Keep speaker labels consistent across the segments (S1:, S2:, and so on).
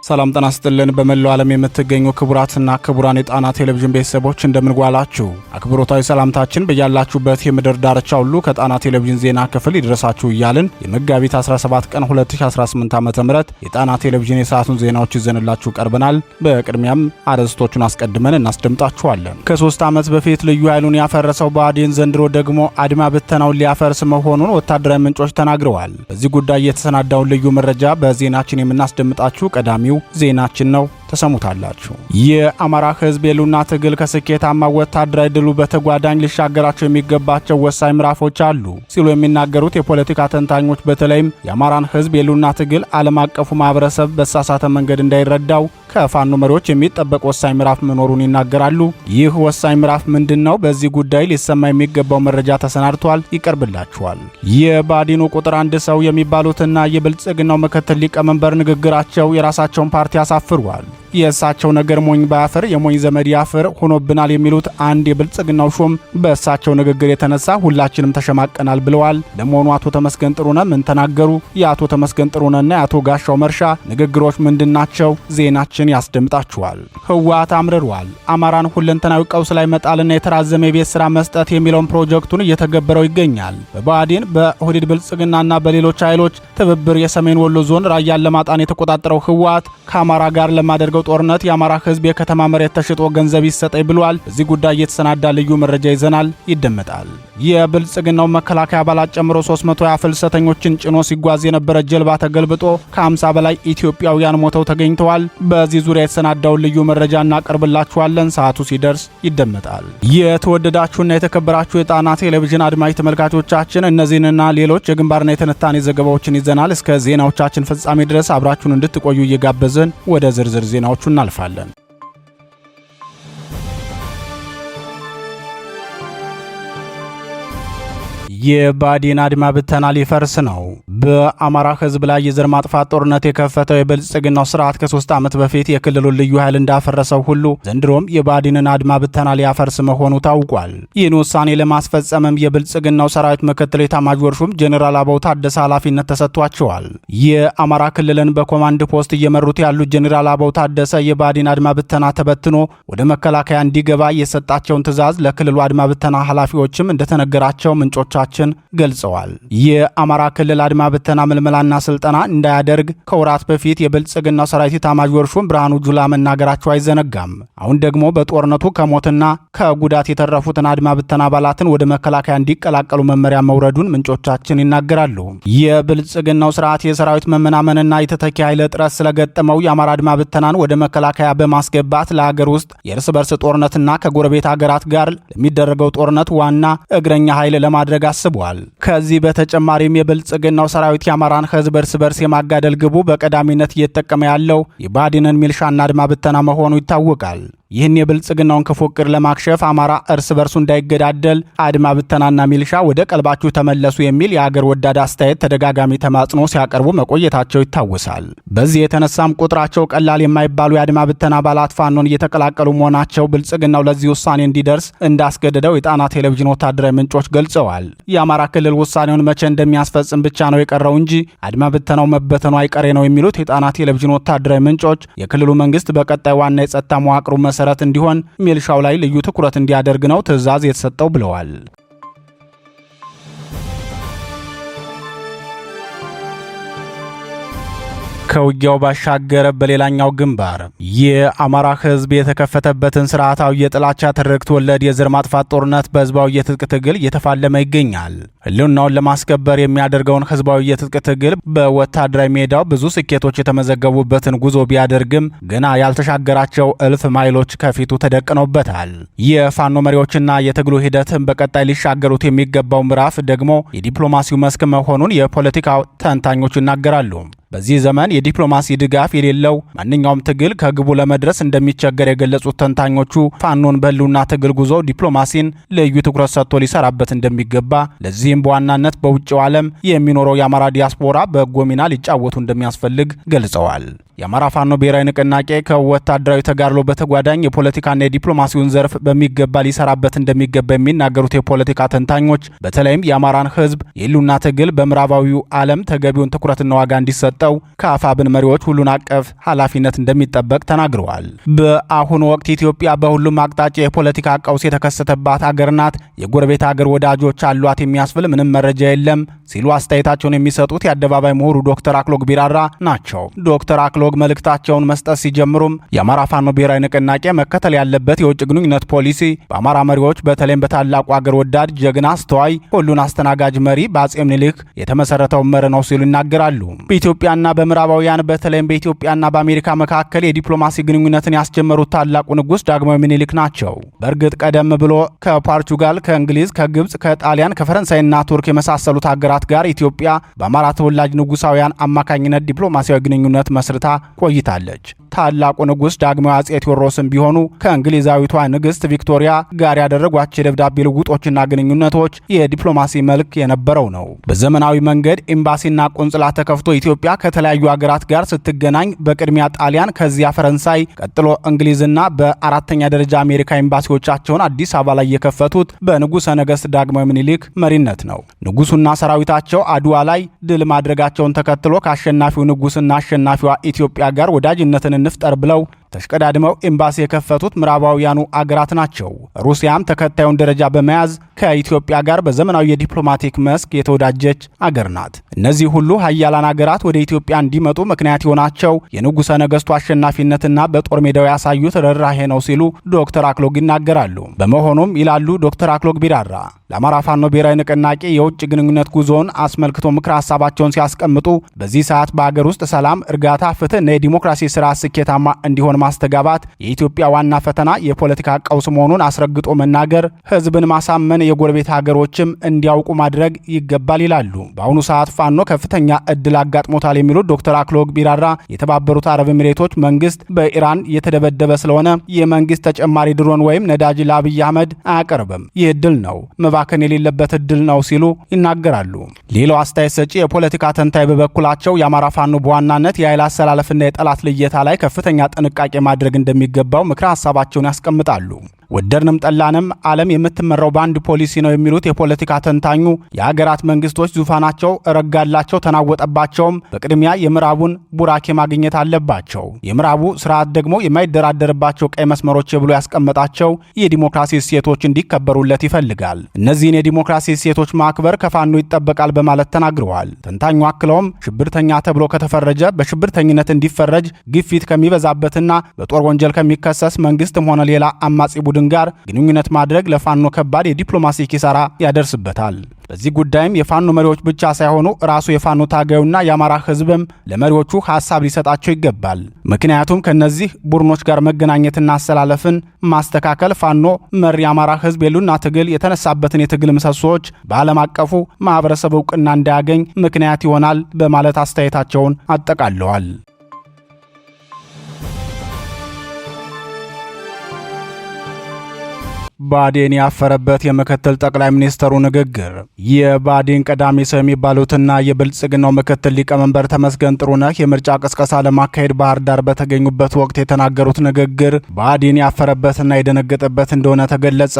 S1: ሰላም ጤና ይስጥልን። በመላው ዓለም የምትገኙ ክቡራትና ክቡራን የጣና ቴሌቪዥን ቤተሰቦች እንደምንጓላችሁ አክብሮታዊ ሰላምታችን በያላችሁበት የምድር ዳርቻ ሁሉ ከጣና ቴሌቪዥን ዜና ክፍል ይድረሳችሁ እያልን የመጋቢት 17 ቀን 2018 ዓ.ም የጣና ቴሌቪዥን የሰዓቱን ዜናዎች ይዘንላችሁ ቀርበናል። በቅድሚያም አርዕስቶቹን አስቀድመን እናስደምጣችኋለን። ከ3 ዓመት በፊት ልዩ ኃይሉን ያፈረሰው ብአዴን ዘንድሮ ደግሞ አድማ ብተናውን ሊያፈርስ መሆኑን ወታደራዊ ምንጮች ተናግረዋል። በዚህ ጉዳይ የተሰናዳውን ልዩ መረጃ በዜናችን የምናስደምጣችሁ ቀዳሚ ዜናችን ነው። ተሰሙታላችሁ። የአማራ ሕዝብ የሉና ትግል ከስኬታማ ወታደራዊ ድሉ በተጓዳኝ ሊሻገራቸው የሚገባቸው ወሳኝ ምዕራፎች አሉ ሲሉ የሚናገሩት የፖለቲካ ተንታኞች በተለይም የአማራን ሕዝብ የሉና ትግል ዓለም አቀፉ ማህበረሰብ በተሳሳተ መንገድ እንዳይረዳው ከፋኖ መሪዎች የሚጠበቅ ወሳኝ ምዕራፍ መኖሩን ይናገራሉ። ይህ ወሳኝ ምዕራፍ ምንድነው? በዚህ ጉዳይ ሊሰማ የሚገባው መረጃ ተሰናድቷል፣ ይቀርብላችኋል። የብአዴኑ ቁጥር አንድ ሰው የሚባሉትና የብልጽግናው ምክትል ሊቀመንበር ንግግራቸው የራሳቸውን ፓርቲ አሳፍሯል። የእሳቸው ነገር ሞኝ ባያፍር የሞኝ ዘመድ ያፍር ሆኖብናል የሚሉት አንድ የብልጽግናው ሹም በእሳቸው ንግግር የተነሳ ሁላችንም ተሸማቀናል ብለዋል። ለመሆኑ አቶ ተመስገን ጥሩነህ ምን ተናገሩ? የአቶ ተመስገን ጥሩነህና የአቶ ጋሻው መርሻ ንግግሮች ምንድናቸው? ዜናችን ያስደምጣችኋል። ህወሓት አምርሯል። አማራን ሁለንተናዊ ቀውስ ላይ መጣልና የተራዘመ የቤት ስራ መስጠት የሚለውን ፕሮጀክቱን እየተገበረው ይገኛል። በብአዴን በኦህዴድ ብልጽግናና በሌሎች ኃይሎች ትብብር የሰሜን ወሎ ዞን ራያን ለማጣን የተቆጣጠረው ህወሓት ከአማራ ጋር ለማደርገው ጦርነት የአማራ ህዝብ የከተማ መሬት ተሽጦ ገንዘብ ይሰጠኝ ብሏል። በዚህ ጉዳይ የተሰናዳ ልዩ መረጃ ይዘናል፣ ይደመጣል። የብልጽግናው መከላከያ አባላት ጨምሮ 320 ፍልሰተኞችን ጭኖ ሲጓዝ የነበረ ጀልባ ተገልብጦ ከ50 በላይ ኢትዮጵያውያን ሞተው ተገኝተዋል። በዚህ ዙሪያ የተሰናዳውን ልዩ መረጃ እናቀርብላችኋለን። ሰዓቱ ሲደርስ ይደመጣል። የተወደዳችሁና የተከበራችሁ የጣና ቴሌቪዥን አድማጭ ተመልካቾቻችን እነዚህንና ሌሎች የግንባርና የትንታኔ ዘገባዎችን ይዘናል። እስከ ዜናዎቻችን ፍጻሜ ድረስ አብራችሁን እንድትቆዩ እየጋበዝን ወደ ዝርዝር ዜናዎቹ እናልፋለን። የብአዴን አድማ ብተና ሊፈርስ ነው። በአማራ ህዝብ ላይ የዘር ማጥፋት ጦርነት የከፈተው የብልጽግናው ስርዓት ከ3 ዓመት በፊት የክልሉን ልዩ ኃይል እንዳፈረሰው ሁሉ ዘንድሮም የብአዴንን አድማ ብተና ሊያፈርስ መሆኑ ታውቋል። ይህን ውሳኔ ለማስፈጸምም የብልጽግናው ሰራዊት ምክትል ኤታማዦር ሹም ጄኔራል አበባው ታደሰ ኃላፊነት ተሰጥቷቸዋል። የአማራ ክልልን በኮማንድ ፖስት እየመሩት ያሉት ጄኔራል አበባው ታደሰ የብአዴን አድማ ብተና ተበትኖ ወደ መከላከያ እንዲገባ የሰጣቸውን ትዕዛዝ ለክልሉ አድማ ብተና ኃላፊዎችም እንደተነገራቸው ምንጮቻቸው ገልጸዋል። የአማራ ክልል አድማ ብተና ምልመላና ስልጠና እንዳያደርግ ከወራት በፊት የብልጽግናው ሰራዊት ኤታማዦር ሹም ብርሃኑ ጁላ መናገራቸው አይዘነጋም። አሁን ደግሞ በጦርነቱ ከሞትና ከጉዳት የተረፉትን አድማ ብተና አባላትን ወደ መከላከያ እንዲቀላቀሉ መመሪያ መውረዱን ምንጮቻችን ይናገራሉ። የብልጽግናው ስርዓት የሰራዊት መመናመንና የተተኪ ኃይል እጥረት ስለገጠመው የአማራ አድማ ብተናን ወደ መከላከያ በማስገባት ለሀገር ውስጥ የእርስ በርስ ጦርነትና ከጎረቤት ሀገራት ጋር ለሚደረገው ጦርነት ዋና እግረኛ ኃይል ለማድረግ አስቧል። ከዚህ በተጨማሪም የብልጽግናው ሰራዊት የአማራን ህዝብ እርስ በርስ የማጋደል ግቡ በቀዳሚነት እየተጠቀመ ያለው የብአዴንን ሚልሻና አድማ ብተና መሆኑ ይታወቃል። ይህን የብልጽግናውን ክፉ ዕቅድ ለማክሸፍ አማራ እርስ በርሱ እንዳይገዳደል አድማ ብተናና ሚልሻ ወደ ቀልባችሁ ተመለሱ የሚል የአገር ወዳድ አስተያየት ተደጋጋሚ ተማጽኖ ሲያቀርቡ መቆየታቸው ይታወሳል። በዚህ የተነሳም ቁጥራቸው ቀላል የማይባሉ የአድማ ብተና አባላት ፋኖን እየተቀላቀሉ መሆናቸው ብልጽግናው ለዚህ ውሳኔ እንዲደርስ እንዳስገደደው የጣና ቴሌቪዥን ወታደራዊ ምንጮች ገልጸዋል። የአማራ ክልል ውሳኔውን መቼ እንደሚያስፈጽም ብቻ ነው የቀረው እንጂ አድማ ብተናው መበተኑ አይቀሬ ነው የሚሉት የጣና ቴሌቪዥን ወታደራዊ ምንጮች የክልሉ መንግስት በቀጣይ ዋና የጸጥታ መዋቅሩ መሰረት እንዲሆን ሚልሻው ላይ ልዩ ትኩረት እንዲያደርግ ነው ትዕዛዝ የተሰጠው ብለዋል። ከውጊያው ባሻገር በሌላኛው ግንባር የአማራ ህዝብ የተከፈተበትን ስርዓታዊ የጥላቻ ትርክት ወለድ የዘር ማጥፋት ጦርነት በህዝባዊ የትጥቅ ትግል እየተፋለመ ይገኛል። ህልውናውን ለማስከበር የሚያደርገውን ህዝባዊ የትጥቅ ትግል በወታደራዊ ሜዳው ብዙ ስኬቶች የተመዘገቡበትን ጉዞ ቢያደርግም ገና ያልተሻገራቸው እልፍ ማይሎች ከፊቱ ተደቅነውበታል። የፋኖ መሪዎችና የትግሉ ሂደትን በቀጣይ ሊሻገሩት የሚገባው ምዕራፍ ደግሞ የዲፕሎማሲው መስክ መሆኑን የፖለቲካ ተንታኞች ይናገራሉ። በዚህ ዘመን የዲፕሎማሲ ድጋፍ የሌለው ማንኛውም ትግል ከግቡ ለመድረስ እንደሚቸገር የገለጹት ተንታኞቹ ፋኖን በህልውና ትግል ጉዞ ዲፕሎማሲን ልዩ ትኩረት ሰጥቶ ሊሰራበት እንደሚገባ፣ ለዚህም በዋናነት በውጭው ዓለም የሚኖረው የአማራ ዲያስፖራ በጎ ሚና ሊጫወቱ እንደሚያስፈልግ ገልጸዋል። የአማራ ፋኖ ብሔራዊ ንቅናቄ ከወታደራዊ ተጋድሎ በተጓዳኝ የፖለቲካና የዲፕሎማሲውን ዘርፍ በሚገባ ሊሰራበት እንደሚገባ የሚናገሩት የፖለቲካ ተንታኞች በተለይም የአማራን ሕዝብ የህልውና ትግል በምዕራባዊው ዓለም ተገቢውን ትኩረትና ዋጋ እንዲሰጠው ከአፋብን መሪዎች ሁሉን አቀፍ ኃላፊነት እንደሚጠበቅ ተናግረዋል። በአሁኑ ወቅት ኢትዮጵያ በሁሉም አቅጣጫ የፖለቲካ ቀውስ የተከሰተባት ሀገር ናት። የጎረቤት ሀገር ወዳጆች አሏት የሚያስብል ምንም መረጃ የለም ሲሉ አስተያየታቸውን የሚሰጡት የአደባባይ ምሁሩ ዶክተር አክሎግ ቢራራ ናቸው። ዶክተር አክሎግ መልእክታቸውን መስጠት ሲጀምሩም የአማራ ፋኖ ብሔራዊ ንቅናቄ መከተል ያለበት የውጭ ግንኙነት ፖሊሲ በአማራ መሪዎች በተለይም በታላቁ ሀገር ወዳድ ጀግና፣ አስተዋይ፣ ሁሉን አስተናጋጅ መሪ በአጼ ምኒልክ የተመሰረተው መር ነው ሲሉ ይናገራሉ። በኢትዮጵያና በምዕራባውያን በተለይም በኢትዮጵያና በአሜሪካ መካከል የዲፕሎማሲ ግንኙነትን ያስጀመሩት ታላቁ ንጉሥ ዳግማዊ ምኒልክ ናቸው። በእርግጥ ቀደም ብሎ ከፖርቹጋል፣ ከእንግሊዝ፣ ከግብፅ፣ ከጣሊያን፣ ከፈረንሳይና ቱርክ የመሳሰሉት ሀገራት ጋር ኢትዮጵያ በአማራ ተወላጅ ንጉሳውያን አማካኝነት ዲፕሎማሲያዊ ግንኙነት መስርታ ቆይታለች። ታላቁ ንጉሥ ዳግማዊ አጼ ቴዎድሮስም ቢሆኑ ከእንግሊዛዊቷ ንግሥት ቪክቶሪያ ጋር ያደረጓቸው የደብዳቤ ልውጦችና ግንኙነቶች የዲፕሎማሲ መልክ የነበረው ነው። በዘመናዊ መንገድ ኤምባሲና ቆንጽላ ተከፍቶ ኢትዮጵያ ከተለያዩ ሀገራት ጋር ስትገናኝ በቅድሚያ ጣሊያን፣ ከዚያ ፈረንሳይ፣ ቀጥሎ እንግሊዝና በአራተኛ ደረጃ አሜሪካ ኤምባሲዎቻቸውን አዲስ አበባ ላይ የከፈቱት በንጉሠ ነገሥት ዳግማዊ ምኒልክ መሪነት ነው። ንጉሱና ሰራዊታቸው አድዋ ላይ ድል ማድረጋቸውን ተከትሎ ከአሸናፊው ንጉሥና አሸናፊዋ ኢትዮጵያ ጋር ወዳጅነትን እንፍጠር ብለው ተሽቀዳድመው ኤምባሲ የከፈቱት ምዕራባውያኑ አገራት ናቸው። ሩሲያም ተከታዩን ደረጃ በመያዝ ከኢትዮጵያ ጋር በዘመናዊ የዲፕሎማቲክ መስክ የተወዳጀች አገር ናት። እነዚህ ሁሉ ሀያላን አገራት ወደ ኢትዮጵያ እንዲመጡ ምክንያት የሆናቸው የንጉሠ ነገሥቱ አሸናፊነትና በጦር ሜዳው ያሳዩት ርኅራኄ ነው ሲሉ ዶክተር አክሎግ ይናገራሉ። በመሆኑም ይላሉ ዶክተር አክሎግ ቢራራ ለአማራ ፋኖ ብሔራዊ ንቅናቄ የውጭ ግንኙነት ጉዞውን አስመልክቶ ምክረ ሀሳባቸውን ሲያስቀምጡ በዚህ ሰዓት በአገር ውስጥ ሰላም፣ እርጋታ፣ ፍትህና የዲሞክራሲ ስርዓት ስኬታማ እንዲሆን ማስተጋባት የኢትዮጵያ ዋና ፈተና የፖለቲካ ቀውስ መሆኑን አስረግጦ መናገር፣ ህዝብን ማሳመን፣ የጎረቤት ሀገሮችም እንዲያውቁ ማድረግ ይገባል ይላሉ። በአሁኑ ሰዓት ፋኖ ከፍተኛ እድል አጋጥሞታል የሚሉት ዶክተር አክሎግ ቢራራ የተባበሩት አረብ ኤሚሬቶች መንግስት በኢራን የተደበደበ ስለሆነ የመንግስት ተጨማሪ ድሮን ወይም ነዳጅ ለአብይ አህመድ አያቀርብም። ይህ እድል ነው፣ መባከን የሌለበት እድል ነው ሲሉ ይናገራሉ። ሌላው አስተያየት ሰጪ የፖለቲካ ተንታኝ በበኩላቸው የአማራ ፋኖ በዋናነት የኃይል አሰላለፍና የጠላት ልየታ ላይ ከፍተኛ ጥንቃቄ ማድረግ እንደሚገባው ምክረ ሀሳባቸውን ያስቀምጣሉ። ወደድንም ጠላንም ዓለም የምትመራው በአንድ ፖሊሲ ነው የሚሉት የፖለቲካ ተንታኙ የሀገራት መንግስቶች ዙፋናቸው ረጋላቸው ተናወጠባቸውም በቅድሚያ የምዕራቡን ቡራኬ ማግኘት አለባቸው። የምዕራቡ ስርዓት ደግሞ የማይደራደርባቸው ቀይ መስመሮች ብሎ ያስቀመጣቸው የዲሞክራሲ እሴቶች እንዲከበሩለት ይፈልጋል። እነዚህን የዲሞክራሲ እሴቶች ማክበር ከፋኖ ይጠበቃል በማለት ተናግረዋል። ተንታኙ አክለውም ሽብርተኛ ተብሎ ከተፈረጀ በሽብርተኝነት እንዲፈረጅ ግፊት ከሚበዛበትና በጦር ወንጀል ከሚከሰስ መንግስትም ሆነ ሌላ አማጺ ቡድን ጋር ግንኙነት ማድረግ ለፋኖ ከባድ የዲፕሎማሲ ኪሳራ ያደርስበታል። በዚህ ጉዳይም የፋኖ መሪዎች ብቻ ሳይሆኑ ራሱ የፋኖ ታጋዩና የአማራ ህዝብም ለመሪዎቹ ሐሳብ ሊሰጣቸው ይገባል። ምክንያቱም ከነዚህ ቡድኖች ጋር መገናኘትና አሰላለፍን ማስተካከል ፋኖ መሪ የአማራ ህዝብ የሉና ትግል የተነሳበትን የትግል ምሰሶዎች በዓለም አቀፉ ማህበረሰብ እውቅና እንዳያገኝ ምክንያት ይሆናል በማለት አስተያየታቸውን አጠቃለዋል። ብአዴን ያፈረበት የምክትል ጠቅላይ ሚኒስትሩ ንግግር። የብአዴን ቀዳሚ ሰው የሚባሉትና የብልጽግናው ምክትል ሊቀመንበር ተመስገን ጥሩነህ የምርጫ ቅስቀሳ ለማካሄድ ባህር ዳር በተገኙበት ወቅት የተናገሩት ንግግር ብአዴን ያፈረበትና የደነገጠበት እንደሆነ ተገለጸ።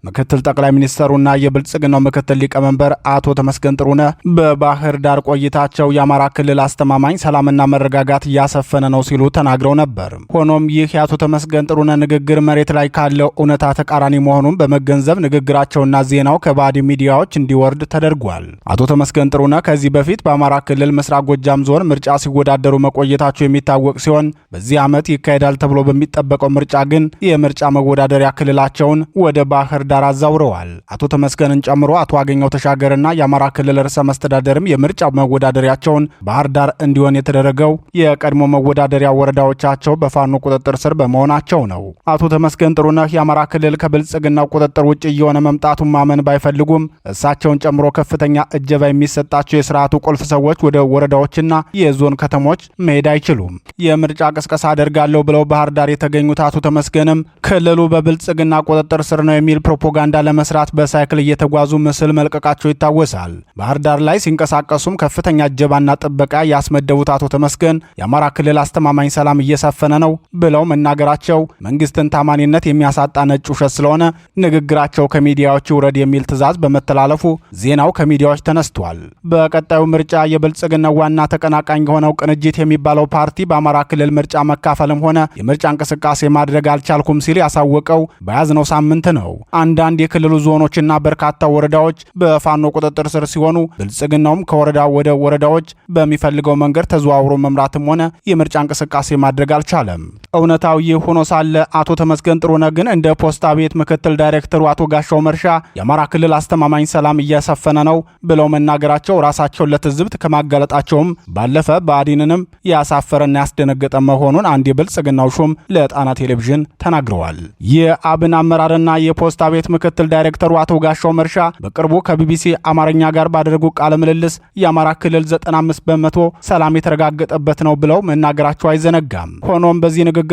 S1: ምክትል ጠቅላይ ሚኒስትሩና የብልጽግናው ምክትል ሊቀመንበር አቶ ተመስገን ጥሩነህ በባህር ዳር ቆይታቸው የአማራ ክልል አስተማማኝ ሰላምና መረጋጋት እያሰፈነ ነው ሲሉ ተናግረው ነበር። ሆኖም ይህ የአቶ ተመስገን ጥሩነህ ንግግር መሬት ላይ ካለው እውነታ ተቃራኒ መሆኑን በመገንዘብ ንግግራቸውና ዜናው ከባዕድ ሚዲያዎች እንዲወርድ ተደርጓል። አቶ ተመስገን ጥሩነህ ከዚህ በፊት በአማራ ክልል ምስራቅ ጎጃም ዞን ምርጫ ሲወዳደሩ መቆየታቸው የሚታወቅ ሲሆን በዚህ ዓመት ይካሄዳል ተብሎ በሚጠበቀው ምርጫ ግን የምርጫ መወዳደሪያ ክልላቸውን ወደ ባህር ዳር አዛውረዋል። አቶ ተመስገንን ጨምሮ አቶ አገኘው ተሻገርና የአማራ ክልል ርዕሰ መስተዳደርም የምርጫ መወዳደሪያቸውን ባህር ዳር እንዲሆን የተደረገው የቀድሞ መወዳደሪያ ወረዳዎቻቸው በፋኖ ቁጥጥር ስር በመሆናቸው ነው። አቶ ተመስገን ጥሩነህ የአማራ ክልል ከብልጽ ከብልጽግናው ቁጥጥር ውጭ እየሆነ መምጣቱን ማመን ባይፈልጉም እሳቸውን ጨምሮ ከፍተኛ እጀባ የሚሰጣቸው የስርዓቱ ቁልፍ ሰዎች ወደ ወረዳዎችና የዞን ከተሞች መሄድ አይችሉም። የምርጫ ቅስቀሳ አደርጋለሁ ብለው ባህር ዳር የተገኙት አቶ ተመስገንም ክልሉ በብልጽግና ቁጥጥር ስር ነው የሚል ፕሮፓጋንዳ ለመስራት በሳይክል እየተጓዙ ምስል መልቀቃቸው ይታወሳል። ባህር ዳር ላይ ሲንቀሳቀሱም ከፍተኛ እጀባና ጥበቃ ያስመደቡት አቶ ተመስገን የአማራ ክልል አስተማማኝ ሰላም እየሰፈነ ነው ብለው መናገራቸው መንግስትን ታማኒነት የሚያሳጣ ነጭ ውሸት ስለሆነ ንግግራቸው ከሚዲያዎች ይውረድ የሚል ትዕዛዝ በመተላለፉ ዜናው ከሚዲያዎች ተነስቷል። በቀጣዩ ምርጫ የብልጽግና ዋና ተቀናቃኝ የሆነው ቅንጅት የሚባለው ፓርቲ በአማራ ክልል ምርጫ መካፈልም ሆነ የምርጫ እንቅስቃሴ ማድረግ አልቻልኩም ሲል ያሳወቀው በያዝነው ሳምንት ነው። አንዳንድ የክልሉ ዞኖችና በርካታ ወረዳዎች በፋኖ ቁጥጥር ስር ሲሆኑ ብልጽግናውም ከወረዳ ወደ ወረዳዎች በሚፈልገው መንገድ ተዘዋውሮ መምራትም ሆነ የምርጫ እንቅስቃሴ ማድረግ አልቻለም። እውነታው ይህ ሆኖ ሳለ አቶ ተመስገን ጥሩነህ ግን እንደ ፖስታ ቤት ምክትል ዳይሬክተሩ አቶ ጋሻው መርሻ የአማራ ክልል አስተማማኝ ሰላም እያሰፈነ ነው ብለው መናገራቸው ራሳቸውን ለትዝብት ከማጋለጣቸውም ባለፈ ብአዴንንም ያሳፈረና ያስደነገጠ መሆኑን አንድ የብልጽግናው ሹም ለጣና ቴሌቪዥን ተናግረዋል። የአብን አመራርና የፖስታ ቤት ምክትል ዳይሬክተሩ አቶ ጋሻው መርሻ በቅርቡ ከቢቢሲ አማርኛ ጋር ባደረጉ ቃለ ምልልስ የአማራ ክልል 95 በመቶ ሰላም የተረጋገጠበት ነው ብለው መናገራቸው አይዘነጋም። ሆኖም በዚህ ንግግራቸው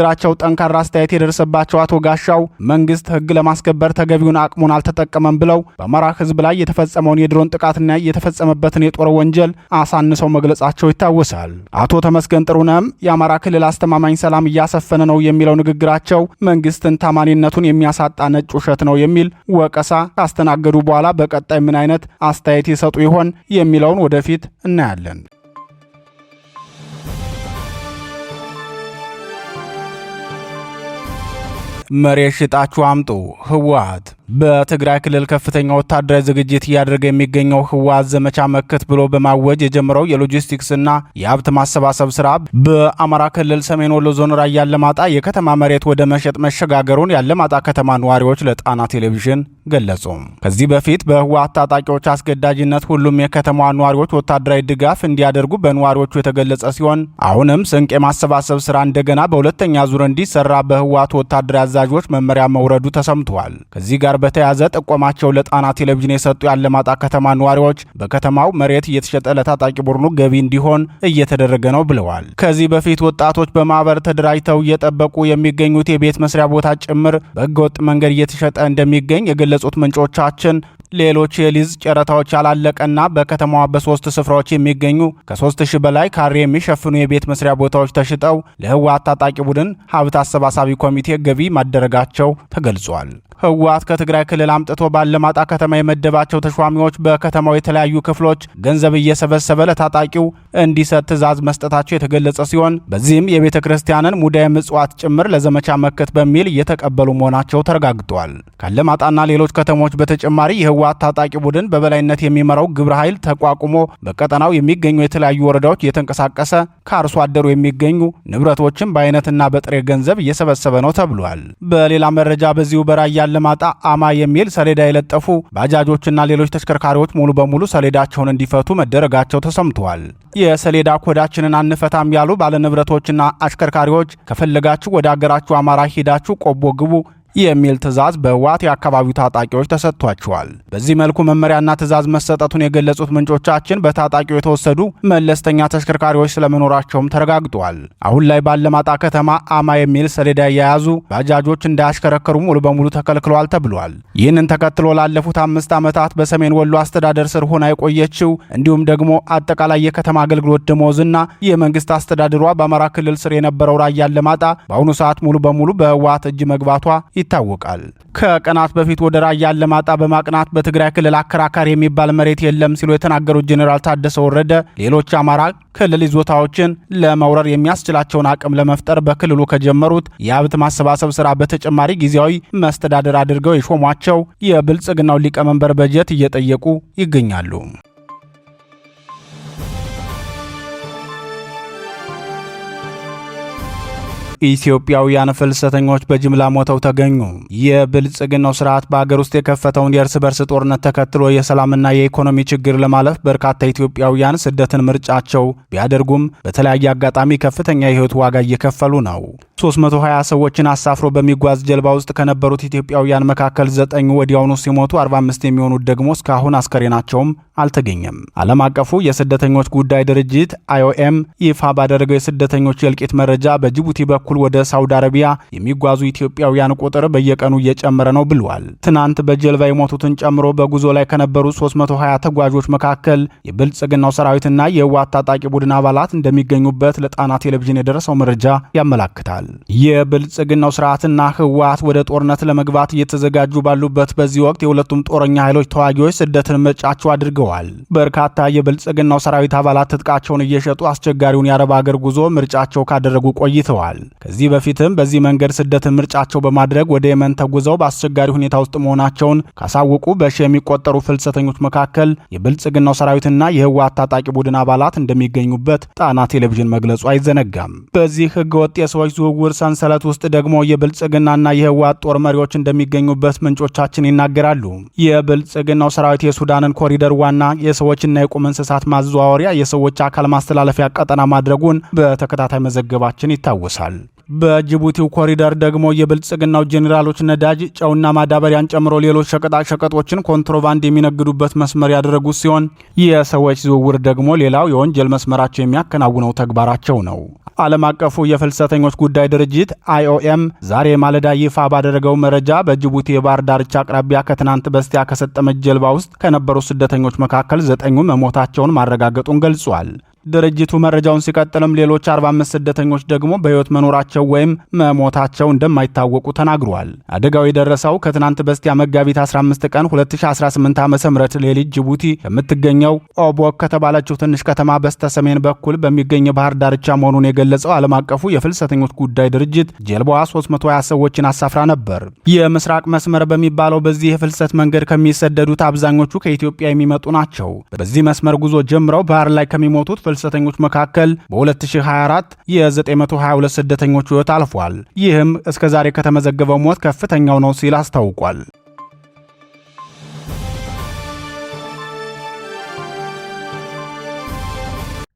S1: ጠንካራ አስተያየት የደረሰባቸው አቶ ጋሻው መንግስት ሕግ ለማስከበር ተገቢውን አቅሙን አልተጠቀመም ብለው በአማራ ሕዝብ ላይ የተፈጸመውን የድሮን ጥቃትና የተፈጸመበትን የጦር ወንጀል አሳንሰው መግለጻቸው ይታወሳል። አቶ ተመስገን ጥሩነህም የአማራ ክልል አስተማማኝ ሰላም እያሰፈነ ነው የሚለው ንግግራቸው መንግስትን ታማኒነቱን የሚያሳጣ ነጭ ውሸት ነው የሚል ወቀሳ ካስተናገዱ በኋላ በቀጣይ ምን አይነት አስተያየት ይሰጡ ይሆን የሚለውን ወደፊት እናያለን። መሬት ሽጣችሁ አምጡ። ህወሓት በትግራይ ክልል ከፍተኛ ወታደራዊ ዝግጅት እያደረገ የሚገኘው ህወሓት ዘመቻ መከት ብሎ በማወጅ የጀመረው የሎጂስቲክስና የሀብት ማሰባሰብ ስራ በአማራ ክልል ሰሜን ወሎ ዞን ራያ አላማጣ የከተማ መሬት ወደ መሸጥ መሸጋገሩን የአላማጣ ከተማ ነዋሪዎች ለጣና ቴሌቪዥን ገለጹ። ከዚህ በፊት በህወሓት ታጣቂዎች አስገዳጅነት ሁሉም የከተማዋ ነዋሪዎች ወታደራዊ ድጋፍ እንዲያደርጉ በነዋሪዎቹ የተገለጸ ሲሆን አሁንም ስንቅ የማሰባሰብ ስራ እንደገና በሁለተኛ ዙር እንዲሰራ በህወሓት ወታደራዊ አዛዦች መመሪያ መውረዱ ተሰምቷል። ከዚህ ጋር በተያያዘ ጥቆማቸው ለጣና ቴሌቪዥን የሰጡ የአላማጣ ከተማ ነዋሪዎች በከተማው መሬት እየተሸጠ ለታጣቂ ቡድኑ ገቢ እንዲሆን እየተደረገ ነው ብለዋል። ከዚህ በፊት ወጣቶች በማህበር ተደራጅተው እየጠበቁ የሚገኙት የቤት መስሪያ ቦታ ጭምር በህገወጥ መንገድ እየተሸጠ እንደሚገኝ የገለጹት ምንጮቻችን ሌሎች የሊዝ ጨረታዎች ያላለቀና በከተማዋ በሶስት ስፍራዎች የሚገኙ ከ3000 በላይ ካሬ የሚሸፍኑ የቤት መስሪያ ቦታዎች ተሽጠው ለህወሓት ታጣቂ ቡድን ሀብት አሰባሳቢ ኮሚቴ ገቢ ማደረጋቸው ተገልጿል። ህወሓት ከትግራይ ክልል አምጥቶ ባላማጣ ከተማ የመደባቸው ተሿሚዎች በከተማው የተለያዩ ክፍሎች ገንዘብ እየሰበሰበ ለታጣቂው እንዲሰጥ ትዕዛዝ መስጠታቸው የተገለጸ ሲሆን በዚህም የቤተ ክርስቲያንን ሙዳየ ምጽዋት ጭምር ለዘመቻ መከት በሚል እየተቀበሉ መሆናቸው ተረጋግጧል። ካላማጣና ሌሎች ከተሞች በተጨማሪ የህወሓት ታጣቂ ቡድን በበላይነት የሚመራው ግብረ ኃይል ተቋቁሞ በቀጠናው የሚገኙ የተለያዩ ወረዳዎች እየተንቀሳቀሰ ከአርሶ አደሩ የሚገኙ ንብረቶችን በአይነትና በጥሬ ገንዘብ እየሰበሰበ ነው ተብሏል። በሌላ መረጃ በዚሁ በራያ አላማጣ አማ የሚል ሰሌዳ የለጠፉ ባጃጆችና ሌሎች ተሽከርካሪዎች ሙሉ በሙሉ ሰሌዳቸውን እንዲፈቱ መደረጋቸው ተሰምተዋል። የሰሌዳ ኮዳችንን አንፈታም ያሉ ባለንብረቶችና አሽከርካሪዎች ከፈለጋችሁ ወደ አገራችሁ አማራ ሂዳችሁ ቆቦ ግቡ የሚል ትዕዛዝ በህወሓት የአካባቢው ታጣቂዎች ተሰጥቷቸዋል። በዚህ መልኩ መመሪያና ትዕዛዝ መሰጠቱን የገለጹት ምንጮቻችን በታጣቂው የተወሰዱ መለስተኛ ተሽከርካሪዎች ስለመኖራቸውም ተረጋግጧል። አሁን ላይ ባላማጣ ከተማ አማ የሚል ሰሌዳ የያዙ ባጃጆች እንዳያሽከረከሩ ሙሉ በሙሉ ተከልክለዋል ተብሏል። ይህንን ተከትሎ ላለፉት 5 ዓመታት በሰሜን ወሎ አስተዳደር ስር ሆና የቆየችው እንዲሁም ደግሞ አጠቃላይ የከተማ አገልግሎት ደሞዝና የመንግስት አስተዳደሯ በአማራ ክልል ስር የነበረው ራያ አላማጣ በአሁኑ ሰዓት ሙሉ በሙሉ በህወሓት እጅ መግባቷ ይታወቃል። ከቀናት በፊት ወደ ራያ አላማጣ በማቅናት በትግራይ ክልል አከራካሪ የሚባል መሬት የለም ሲሉ የተናገሩት ጄኔራል ታደሰ ወረደ ሌሎች አማራ ክልል ይዞታዎችን ለመውረር የሚያስችላቸውን አቅም ለመፍጠር በክልሉ ከጀመሩት የሀብት ማሰባሰብ ስራ በተጨማሪ ጊዜያዊ መስተዳደር አድርገው የሾሟቸው የብልጽግናው ሊቀመንበር በጀት እየጠየቁ ይገኛሉ። ኢትዮጵያውያን ፍልሰተኞች በጅምላ ሞተው ተገኙ። የብልጽግናው ስርዓት በአገር ውስጥ የከፈተውን የእርስ በርስ ጦርነት ተከትሎ የሰላምና የኢኮኖሚ ችግር ለማለፍ በርካታ ኢትዮጵያውያን ስደትን ምርጫቸው ቢያደርጉም በተለያየ አጋጣሚ ከፍተኛ የህይወት ዋጋ እየከፈሉ ነው። 320 ሰዎችን አሳፍሮ በሚጓዝ ጀልባ ውስጥ ከነበሩት ኢትዮጵያውያን መካከል 9 ወዲያውኑ ሲሞቱ 45 የሚሆኑት ደግሞ እስካሁን አስከሬናቸውም አልተገኘም። ዓለም አቀፉ የስደተኞች ጉዳይ ድርጅት IOM ይፋ ባደረገው የስደተኞች የእልቂት መረጃ በጅቡቲ በኩል ወደ ሳውዲ አረቢያ የሚጓዙ ኢትዮጵያውያን ቁጥር በየቀኑ እየጨመረ ነው ብሏል። ትናንት በጀልባ የሞቱትን ጨምሮ በጉዞ ላይ ከነበሩ 320 ተጓዦች መካከል የብልጽግናው ሰራዊትና የህወሓት ታጣቂ ቡድን አባላት እንደሚገኙበት ለጣና ቴሌቪዥን የደረሰው መረጃ ያመላክታል። የብልጽግናው ስርዓትና ህወሓት ወደ ጦርነት ለመግባት እየተዘጋጁ ባሉበት በዚህ ወቅት የሁለቱም ጦረኛ ኃይሎች ተዋጊዎች ስደትን ምርጫቸው አድርገዋል። በርካታ የብልጽግናው ሰራዊት አባላት ትጥቃቸውን እየሸጡ አስቸጋሪውን የአረብ ሀገር ጉዞ ምርጫቸው ካደረጉ ቆይተዋል። ከዚህ በፊትም በዚህ መንገድ ስደትን ምርጫቸው በማድረግ ወደ የመን ተጉዘው በአስቸጋሪ ሁኔታ ውስጥ መሆናቸውን ካሳወቁ በሺ የሚቆጠሩ ፍልሰተኞች መካከል የብልጽግናው ሰራዊትና የህወሓት ታጣቂ ቡድን አባላት እንደሚገኙበት ጣና ቴሌቪዥን መግለጹ አይዘነጋም። በዚህ ህገወጥ የሰዎች ዝውውር ሰንሰለት ውስጥ ደግሞ የብልጽግናና የህወሓት ጦር መሪዎች እንደሚገኙበት ምንጮቻችን ይናገራሉ። የብልጽግናው ሰራዊት የሱዳንን ኮሪደር ዋና የሰዎችና የቁም እንስሳት ማዘዋወሪያ የሰዎች አካል ማስተላለፊያ ቀጠና ማድረጉን በተከታታይ መዘገባችን ይታወሳል። በጅቡቲው ኮሪደር ደግሞ የብልጽግናው ጄኔራሎች ነዳጅ፣ ጨውና ማዳበሪያን ጨምሮ ሌሎች ሸቀጣሸቀጦችን ኮንትሮባንድ የሚነግዱበት መስመር ያደረጉት ሲሆን የሰዎች ዝውውር ደግሞ ሌላው የወንጀል መስመራቸው የሚያከናውነው ተግባራቸው ነው። ዓለም አቀፉ የፍልሰተኞች ጉዳይ ድርጅት IOM ዛሬ ማለዳ ይፋ ባደረገው መረጃ በጅቡቲ የባህር ዳርቻ አቅራቢያ ከትናንት በስቲያ ከሰጠመች ጀልባ ውስጥ ከነበሩ ስደተኞች መካከል 9 መሞታቸውን ማረጋገጡን ገልጿል። ድርጅቱ መረጃውን ሲቀጥልም ሌሎች 45 ስደተኞች ደግሞ በሕይወት መኖራቸው ወይም መሞታቸው እንደማይታወቁ ተናግሯል። አደጋው የደረሰው ከትናንት በስቲያ መጋቢት 15 ቀን 2018 ዓ.ም ሌሊት ጅቡቲ ከምትገኘው ኦቦክ ከተባለችው ትንሽ ከተማ በስተሰሜን በኩል በሚገኝ ባህር ዳርቻ መሆኑን የገለጸው ዓለም አቀፉ የፍልሰተኞች ጉዳይ ድርጅት ጀልባዋ 320 ሰዎችን አሳፍራ ነበር። የምስራቅ መስመር በሚባለው በዚህ የፍልሰት መንገድ ከሚሰደዱት አብዛኞቹ ከኢትዮጵያ የሚመጡ ናቸው። በዚህ መስመር ጉዞ ጀምረው ባህር ላይ ከሚሞቱት ፍልሰተኞች መካከል በ2024 የ922 ስደተኞች ሕይወት አልፏል። ይህም እስከዛሬ ከተመዘገበው ሞት ከፍተኛው ነው ሲል አስታውቋል።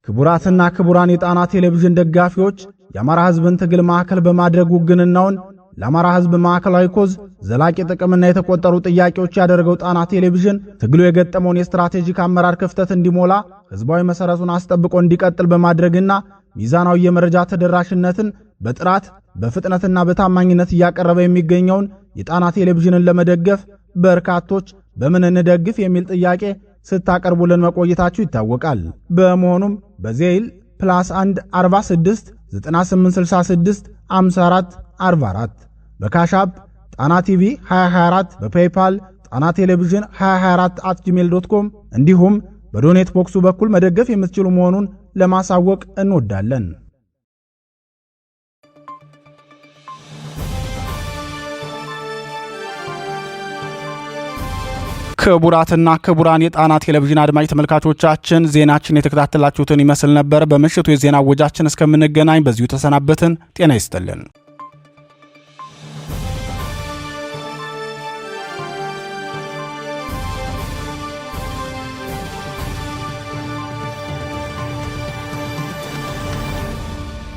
S2: ክቡራትና ክቡራን የጣና ቴሌቪዥን ደጋፊዎች የአማራ ሕዝብን ትግል ማዕከል በማድረግ ውግንናውን ለአማራ ሕዝብ ማዕከላዊ ኮዝ ዘላቂ ጥቅምና የተቆጠሩ ጥያቄዎች ያደረገው ጣና ቴሌቪዥን ትግሉ የገጠመውን የስትራቴጂክ አመራር ክፍተት እንዲሞላ ህዝባዊ መሰረቱን አስጠብቆ እንዲቀጥል በማድረግና ሚዛናዊ የመረጃ ተደራሽነትን በጥራት በፍጥነትና በታማኝነት እያቀረበ የሚገኘውን የጣና ቴሌቪዥንን ለመደገፍ በርካቶች በምን እንደግፍ የሚል ጥያቄ ስታቀርቡልን መቆየታችሁ ይታወቃል። በመሆኑም በዜል +1 46 9866 54 44 በካሻፕ ጣና ቲቪ 2024 በፔይፓል ጣና ቴሌቪዥን 2024@gmail.com እንዲሁም በዶኔት ቦክሱ በኩል መደገፍ የምትችሉ መሆኑን ለማሳወቅ እንወዳለን።
S1: ክቡራትና ክቡራን የጣና ቴሌቪዥን አድማጭ ተመልካቾቻችን ዜናችን የተከታተላችሁትን ይመስል ነበር። በምሽቱ የዜና ወጃችን እስከምንገናኝ በዚሁ ተሰናበትን። ጤና ይስጥልን።